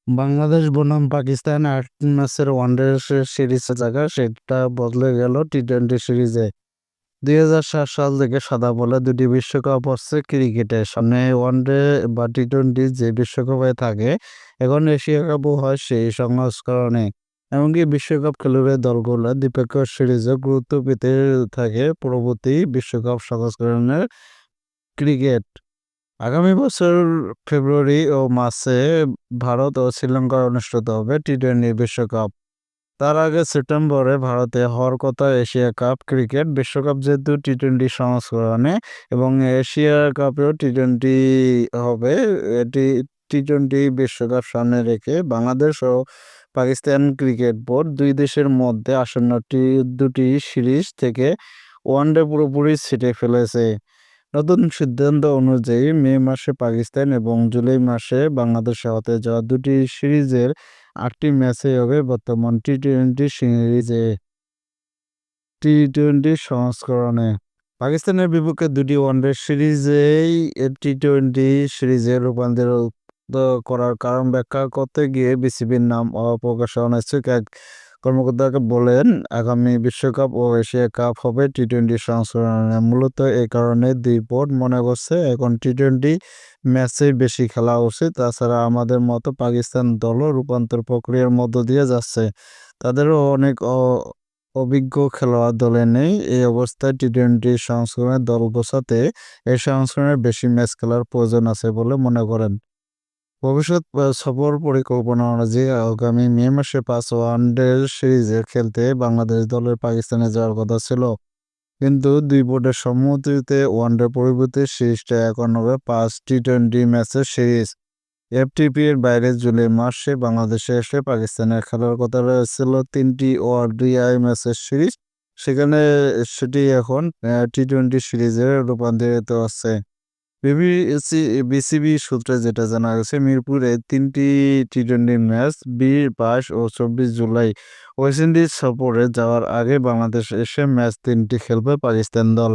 বাংলাদেশ বনাম পাকিস্তান ৮ ম্যাচের ওয়ানডে সিরিজের জায়গা সেটা বদলে গেল টি-20 সিরিজে। ২০০৭ সাল থেকে সাদা বলে দুটি বিশ্বকাপ হচ্ছে ক্রিকেটে। সামনে ওয়ানডে বা টি-20 যে বিশ্বকাপ হয়ে থাকে, এখন এশিয়া কাপও হয় সেই সংস্করণে। এমনকি বিশ্বকাপ খেলুড়ে দলগুলো দ্বিপক্ষীয় সিরিজে গুরুত্ব পেতে থাকে পরবর্তী বিশ্বকাপ সংস্করণের ক্রিকেট। আগামী বছর ফেব্রুয়ারি ও মার্চে ভারত ও শ্রীলঙ্কায় অনুষ্ঠিত হবে টি-20 বিশ্বকাপ। তার আগে সেপ্টেম্বরে ভারতে হওয়ার কথা এশিয়া কাপ। ক্রিকেট বিশ্বকাপ যেহেতু টি-20 সংস্করণে এবং এশিয়া কাপেও টি-20 হবে, এটি টি-20 বিশ্বকাপ সামনে রেখে বাংলাদেশ ও পাকিস্তান ক্রিকেট বোর্ড দুই দেশের মধ্যে আসন্ন দুটি সিরিজ থেকে ওয়ানডে পুরোপুরি ছিঁড়ে ফেলেছে। নতুন সিদ্ধান্ত অনুযায়ী মে মাসে পাকিস্তান এবং জুলাই মাসে বাংলাদেশে হতে যাওয়া দুটি সিরিজের ৮টি ম্যাচে হবে বর্তমান টি-20 সংস্করণে। পাকিস্তানের বিপক্ষে দুটি ওয়ানডে সিরিজেই টি-20 সিরিজে রূপান্তরিত করার কারণ ব্যাখ্যা করতে গিয়ে বিসিবির নাম অপ্রকাশ অনিচ্ছুক এক কর্মকর্তাকে বলেন, আগামী বিশ্বকাপ ও এশিয়া কাপ হবে টি-20 সংস্করণে। মূলত এই কারণে দুই বোর্ড মনে করছে এখন টি-20 ম্যাচেই বেশি খেলা উচিত। তাছাড়া আমাদের মতো পাকিস্তান দলও রূপান্তর প্রক্রিয়ার মধ্য দিয়ে যাচ্ছে। তাদেরও অনেক অভিজ্ঞ খেলোয়াড় দলে নেই। এই অবস্থায় টি-20 সংস্করণে দল গোছাতে এই সংস্করণে বেশি ম্যাচ খেলার প্রয়োজন আছে বলে মনে করেন। ভবিষ্যৎ সফর পরিকল্পনা অনুযায়ী আগামী মে মাসে ৫ ওয়ানডে সিরিজে খেলতে বাংলাদেশ দলের পাকিস্তানে যাওয়ার কথা ছিল। কিন্তু দুই বোর্ডের সম্মতিতে ওয়ানডে পরিবর্তে সিরিজটা এখন হবে ৫ টি-20 ম্যাচের সিরিজ। এফটিপি এর বাইরে জুলাই মাসে বাংলাদেশে এসে পাকিস্তানের খেলার কথা ছিল ৩টি ওডিআই ম্যাচের সিরিজ। সেখানে সেটি এখন টি-20 সিরিজে রূপান্তরিত হচ্ছে। বিসিবি সূত্রে যেটা জানা গেছে, মিরপুরে ৩টি টি-20 ম্যাচ ২০, ২২ ও ২৪ জুলাই ওয়েস্ট ইন্ডিজ সফরে যাওয়ার আগে বাংলাদেশ এসে ম্যাচ ৩টি খেলবে পাকিস্তান দল।